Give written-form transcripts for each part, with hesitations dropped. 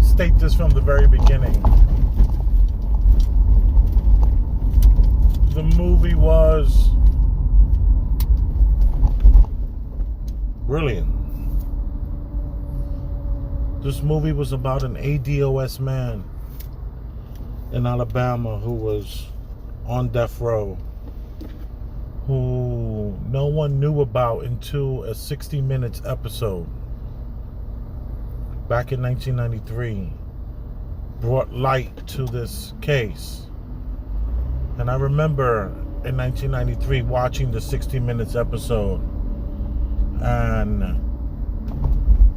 state this from the very beginning. The movie was brilliant. This movie was about an ADOS man in Alabama who was on death row, who no one knew about until a 60 Minutes episode back in 1993 brought light to this case. And I remember in 1993 watching the 60 Minutes episode, and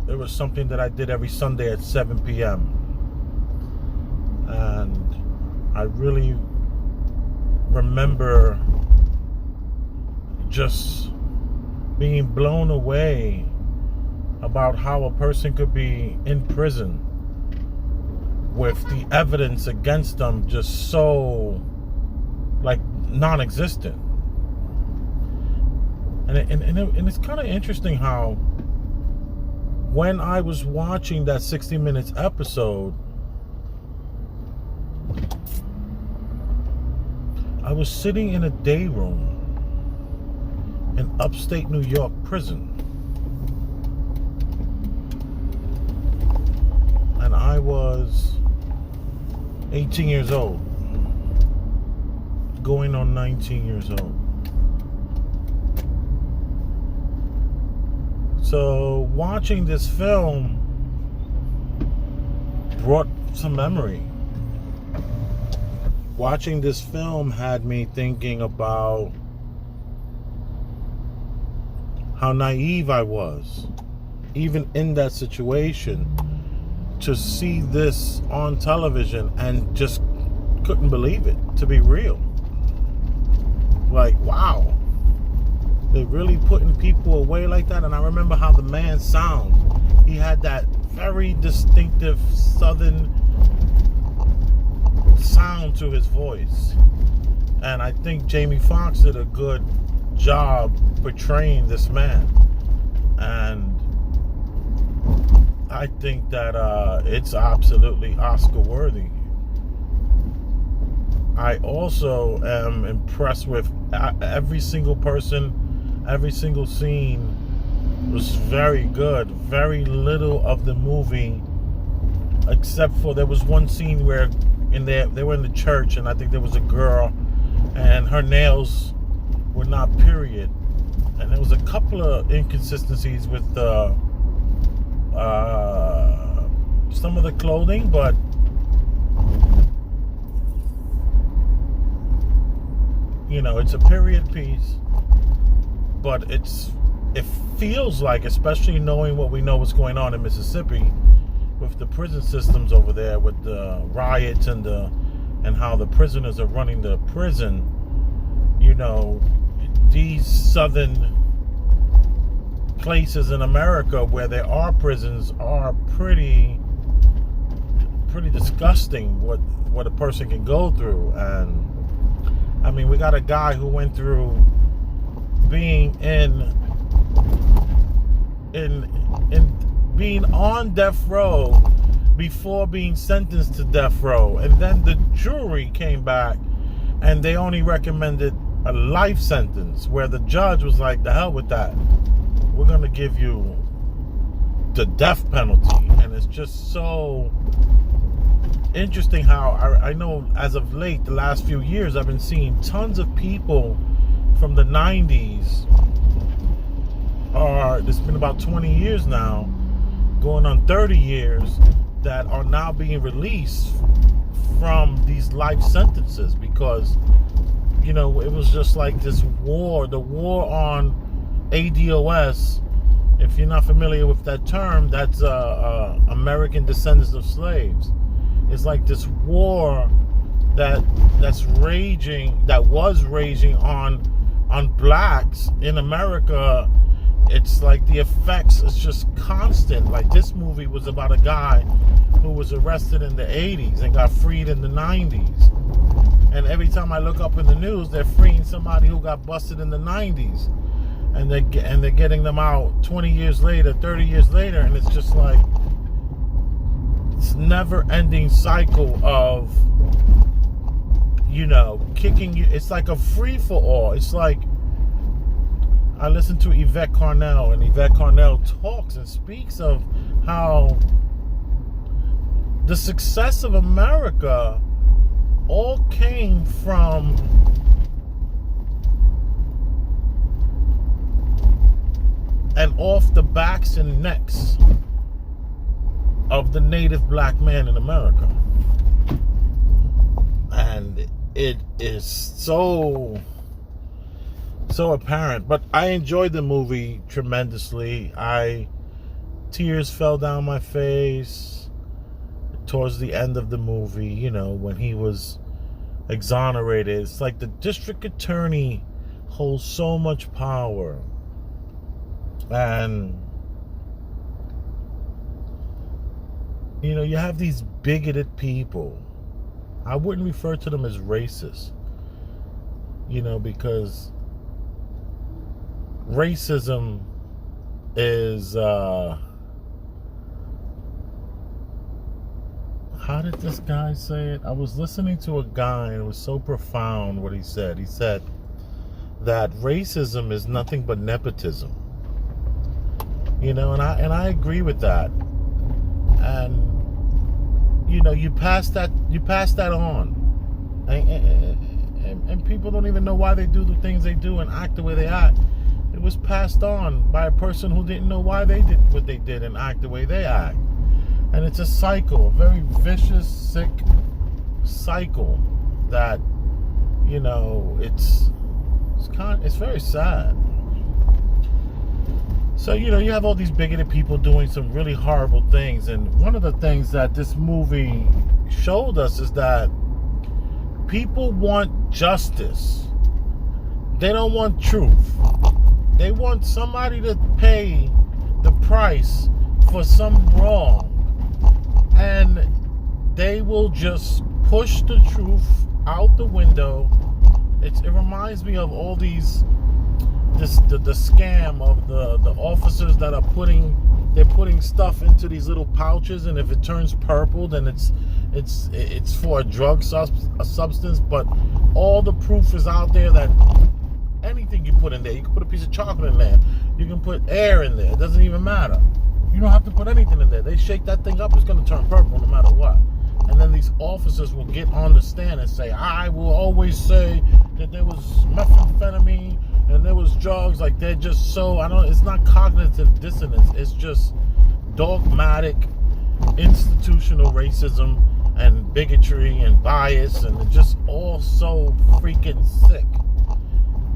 it was something that I did every Sunday at 7 p.m. And I really remember just being blown away about how a person could be in prison with the evidence against them just so like non-existent. And it's kind of interesting how when I was watching that 60 Minutes episode, I was sitting in a day room in upstate New York prison. And I was 18 years old, going on 19 years old. So watching this film brought some memory. Watching this film had me thinking about how naive I was, even in that situation, to see this on television and just couldn't believe it to be real. Like, wow, they're really putting people away like that. And I remember how the man sound. He had that very distinctive southern sound to his voice. And I think Jamie Foxx did a good job portraying this man. And I think that it's absolutely Oscar worthy. I also am impressed with every single person, every single scene was very good. Very little of the movie, except for there was one scene where they were in the church, and I think there was a girl and her nails were not period. And there was a couple of inconsistencies with some of the clothing, but you know, it's a period piece, but it feels like, especially knowing what we know what's going on in Mississippi with the prison systems over there, with the riots and how the prisoners are running the prison, you know, these southern places in America where there are prisons are pretty disgusting what a person can go through. And I mean, we got a guy who went through being being on death row before being sentenced to death row, and then the jury came back and they only recommended a life sentence, where the judge was like, the hell with that, we're gonna give you the death penalty. And it's just so interesting how I know as of late, the last few years, I've been seeing tons of people from the 90s, it's been about 20 years now, going on 30 years, that are now being released from these life sentences, because, you know, it was just like this war, the war on ADOS. If you're not familiar with that term, that's American descendants of slaves. It's like this war that was raging on blacks in America. It's like the effects is just constant. Like, this movie was about a guy who was arrested in the 80s and got freed in the 90s. And every time I look up in the news, they're freeing somebody who got busted in the 90s. And they're getting them out 20 years later, 30 years later. And it's just like, never-ending cycle of, kicking you. It's like a free-for-all. It's like, I listened to Yvette Carnell, and Yvette Carnell talks and speaks of how the success of America all came from and off the backs and necks of the native black man in America. And it is so apparent. But I enjoyed the movie tremendously. Tears fell down my face towards the end of the movie, when he was exonerated. It's like the district attorney holds so much power. And you have these bigoted people. I wouldn't refer to them as racist, because racism is, how did this guy say it? I was listening to a guy, and it was so profound what he said. He said that racism is nothing but nepotism. And I agree with that. And you pass that on, and people don't even know why they do the things they do and act the way they act. It was passed on by a person who didn't know why they did what they did and act the way they act. And it's a cycle, a very vicious, sick cycle that it's very sad. So, you have all these bigoted people doing some really horrible things. And one of the things that this movie showed us is that people want justice. They don't want truth. They want somebody to pay the price for some wrong. And they will just push the truth out the window. It reminds me of all these... The scam of the officers that are putting stuff into these little pouches, and if it turns purple, then it's for a drug substance. But all the proof is out there that anything you put in there, you can put a piece of chocolate in there, you can put air in there, it doesn't even matter. You don't have to put anything in there. They shake that thing up, it's going to turn purple no matter what. And then these officers will get on the stand and say, I will always say that there was methamphetamine and there was drugs. Like, they're just so, it's not cognitive dissonance. It's just dogmatic, institutional racism and bigotry and bias, and it's just all so freaking sick.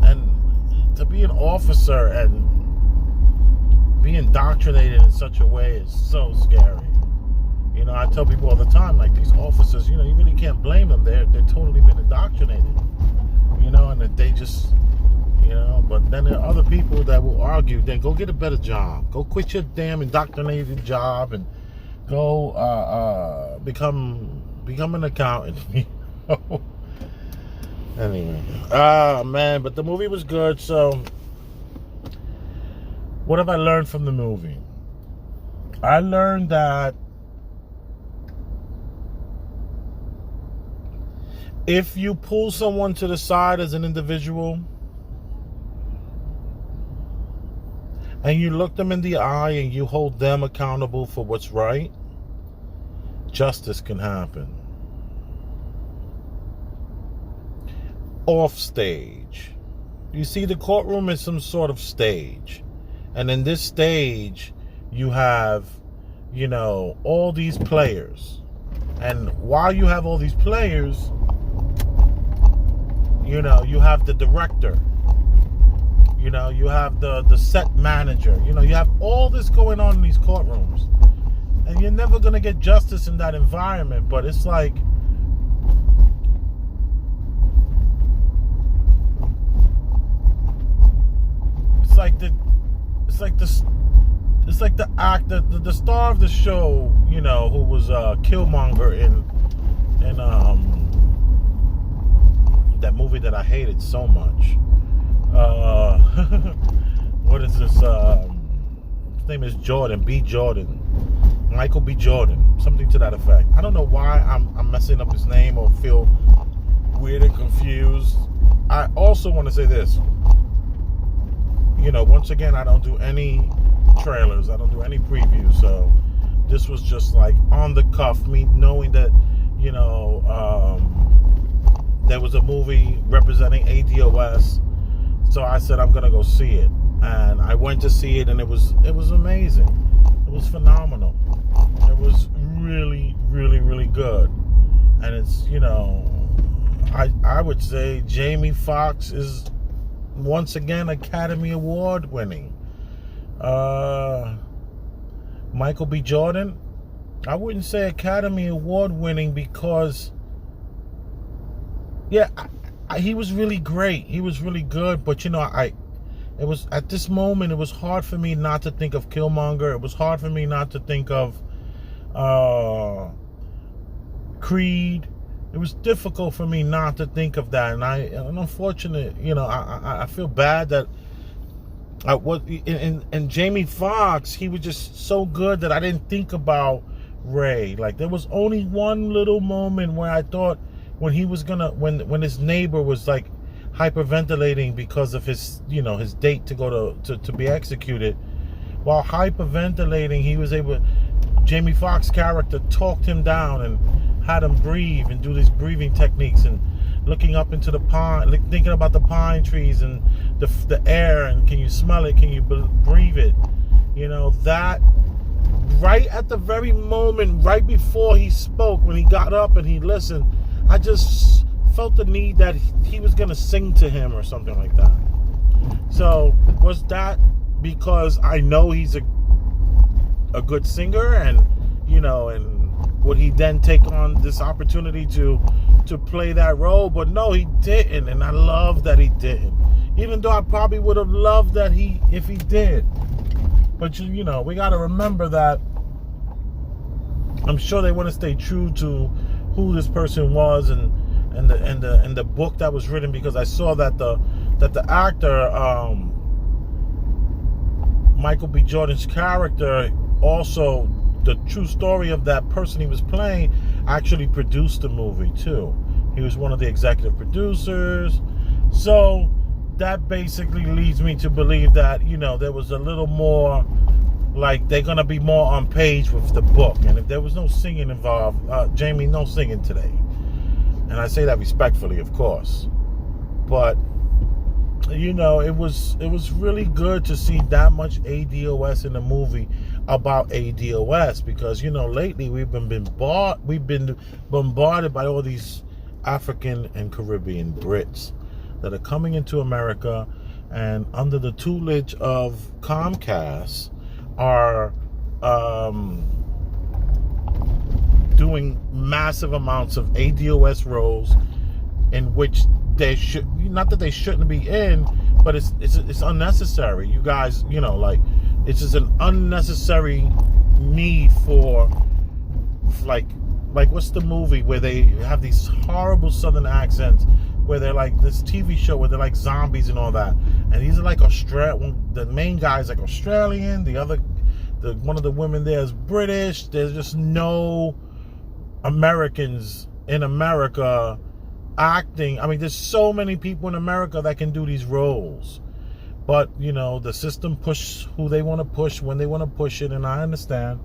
And to be an officer and be indoctrinated in such a way is so scary. I tell people all the time, like, these officers, you really can't blame them. They're totally been indoctrinated, and that they just, but then there are other people that will argue, then go get a better job. Go quit your damn indoctrinated job and go become an accountant. Anyway, man, but the movie was good. So what have I learned from the movie? I learned that if you pull someone to the side as an individual and you look them in the eye and you hold them accountable for what's right, justice can happen. Off stage. You see, the courtroom is some sort of stage. And in this stage, you have, all these players. And while you have all these players, you have the director, you have the set manager, you have all this going on in these courtrooms, and you're never going to get justice in that environment. But it's like, the star of the show, who was Killmonger in that movie that I hated so much. What is this? His name is Jordan, B. Jordan. Michael B. Jordan. Something to that effect. I don't know why I'm messing up his name or feel weird and confused. I also want to say this. Once again, I don't do any trailers. I don't do any previews. So this was just like on the cuff, me knowing that, there was a movie representing ADOS. So I said, I'm going to go see it. And I went to see it, and it was amazing. It was phenomenal. It was really, really, really good. And it's, I would say Jamie Foxx is once again Academy Award winning. Michael B. Jordan, I wouldn't say Academy Award winning because, he was really great. He was really good. But it was at this moment, it was hard for me not to think of Killmonger. It was hard for me not to think of Creed. It was difficult for me not to think of that, and I'm unfortunate. I feel bad that I was. And Jamie Foxx, he was just so good that I didn't think about Ray. Like, there was only one little moment where I thought when he was when his neighbor was like hyperventilating because of his his date to go to be executed. While hyperventilating, he was able. Jamie Foxx's character talked him down and had him breathe and do these breathing techniques and looking up into the pine, thinking about the pine trees and the air, and can you smell it? Can you breathe it? That right at the very moment, right before he spoke, when he got up and he listened, I just felt the need that he was going to sing to him or something like that. So was that because I know he's a good singer, and and would he then take on this opportunity to play that role? But no, he didn't, and I love that he didn't. Even though I probably would have loved that if he did. But we got to remember that I'm sure they want to stay true to who this person was and the book that was written, because I saw that the actor Michael B. Jordan's character, also the true story of that person he was playing, actually produced the movie too. He was one of the executive producers. So that basically leads me to believe that there was a little more, like, they're gonna be more on page with the book. And if there was no singing involved, Jamie, no singing today. And I say that respectfully, of course. But it was really good to see that much ADOS in the movie about ADOS, because lately we've been bombarded by all these African and Caribbean Brits that are coming into America, and under the tutelage of Comcast are doing massive amounts of ADOS roles in which they should, not that they shouldn't be in, but it's unnecessary. You guys, it's just an unnecessary need for, like what's the movie where they have these horrible Southern accents, where they're like this TV show where they're like zombies and all that, and these are like the main guy's like Australian, one of the women there is British. There's just no Americans in America acting. I mean, there's so many people in America that can do these roles, but the system push who they want to push when they want to push it, and I understand.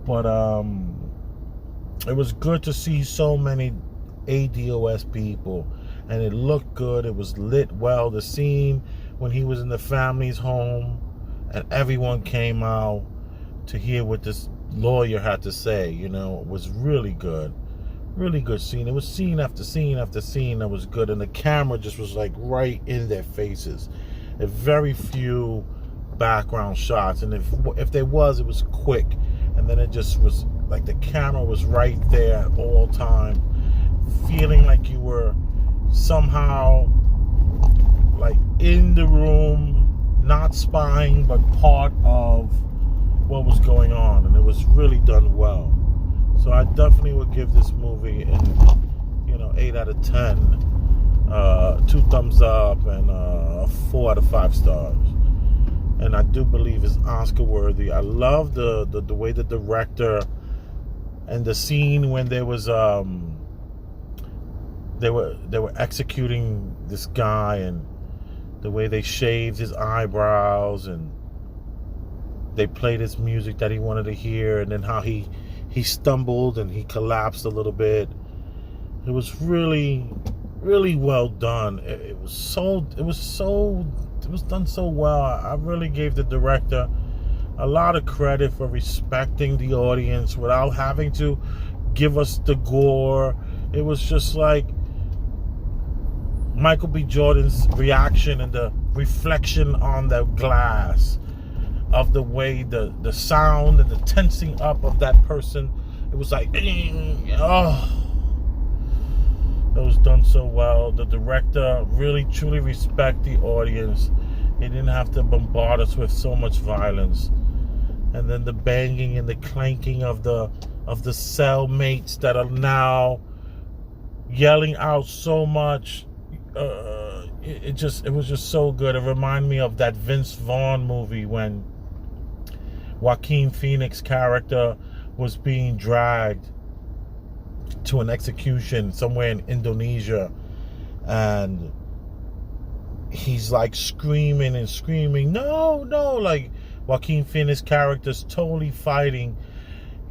But it was good to see so many ADOS people, and it looked good. It was lit well. The scene when he was in the family's home and everyone came out to hear what this lawyer had to say, was really good. Really good scene. It was scene after scene after scene that was good, and the camera just was like right in their faces. And very few background shots, and if there was, it was quick, and then it just was like the camera was right there at all time, feeling like you were somehow like in the room, not spying, but part of what was going on, and it was really done well. So I definitely would give this movie an 8 out of 10, 2 thumbs up, and 4 out of 5 stars. and I do believe is Oscar worthy. I love the way the director and the scene when there was they were executing this guy, and the way they shaved his eyebrows, and they played his music that he wanted to hear, and then how he stumbled and he collapsed a little bit. It was really, really well done. It was done so well. I really gave the director a lot of credit for respecting the audience without having to give us the gore. It was just like Michael B. Jordan's reaction and the reflection on the glass of the way the sound and the tensing up of that person. It was like, oh, it was done so well. The director really truly respect the audience. He didn't have to bombard us with so much violence. And then the banging and the clanking of the cellmates that are now yelling out so much. It was just so good. It reminded me of that Vince Vaughn movie when Joaquin Phoenix character was being dragged to an execution somewhere in Indonesia, and he's like screaming and screaming, no, like Joaquin Phoenix character's totally fighting.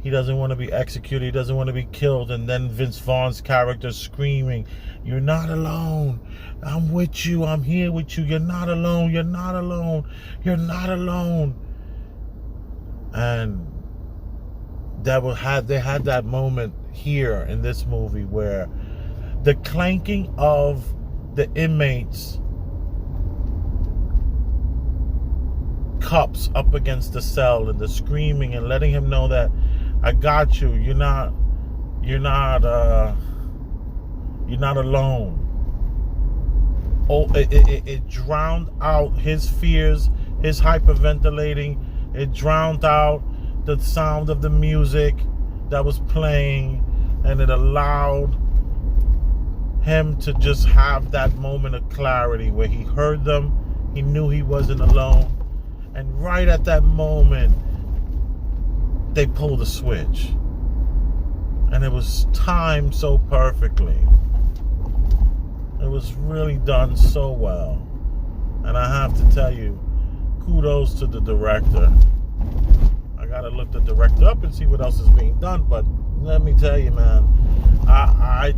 He doesn't want to be executed. He doesn't want to be killed. And then Vince Vaughn's character screaming, you're not alone. I'm with you. I'm here with you. You're not alone. You're not alone. You're not alone. And they had that moment here in this movie where the clanking of the inmates' cups up against the cell and the screaming and letting him know that I got you. You're not alone. Oh, it drowned out his fears, his hyperventilating. It drowned out the sound of the music that was playing, and it allowed him to just have that moment of clarity where he heard them. He knew he wasn't alone. And right at that moment, they pulled a switch. And it was timed so perfectly. It was really done so well. And I have to tell you, kudos to the director. I gotta look the director up and see what else is being done. But let me tell you, man, I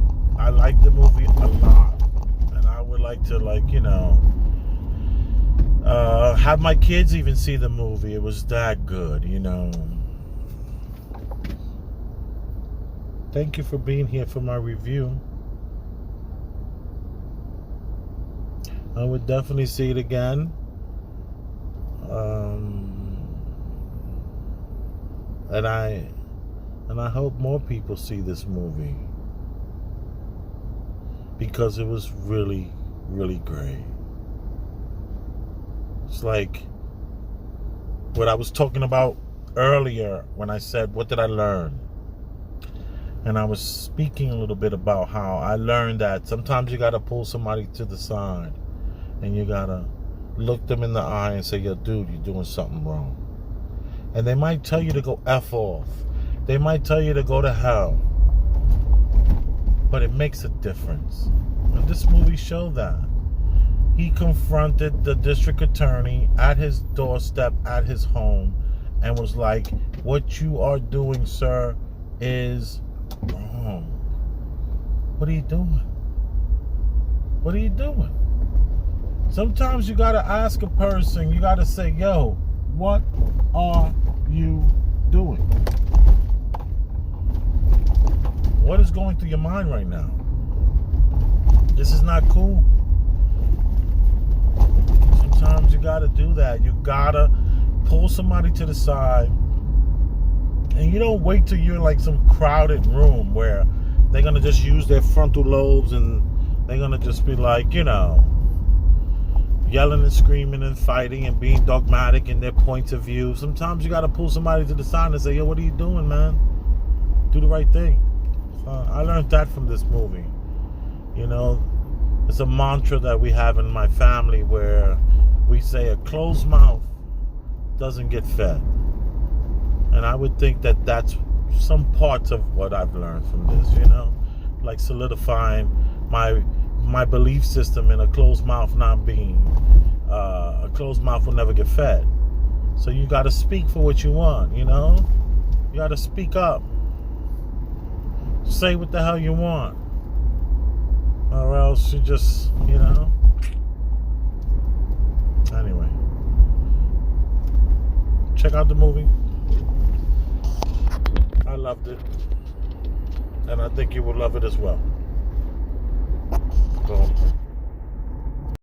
like the movie a lot. And I would like to, have my kids even see the movie. It was that good, Thank you for being here for my review. I would definitely see it again. And I hope more people see this movie, because it was really, really great. It's like what I was talking about earlier when I said, what did I learn? And I was speaking a little bit about how I learned that sometimes you got to pull somebody to the side and you got to look them in the eye and say, yo, dude, you're doing something wrong. And they might tell you to go F off. They might tell you to go to hell. But it makes a difference. And this movie showed that. He confronted the district attorney at his doorstep, at his home, and was like, what you are doing, sir, is wrong. What are you doing? What are you doing? Sometimes you got to ask a person, you got to say, yo, what are you doing? What is going through your mind right now? This is not cool. Sometimes you got to do that. You got to pull somebody to the side. And you don't wait till you're in like some crowded room where they're going to just use their frontal lobes and they're going to just be like, yelling and screaming and fighting and being dogmatic in their points of view. Sometimes you got to pull somebody to the side and say, yo, what are you doing, man? Do the right thing. I learned that from this movie. It's a mantra that we have in my family where we say a closed mouth doesn't get fed. And I would think that that's some parts of what I've learned from this, like solidifying my belief system in a closed mouth not being, a closed mouth will never get fed. So you got to speak for what you want, you got to speak up. Say what the hell you want. Or else you just, Anyway. Check out the movie. I loved it. And I think you will love it as well.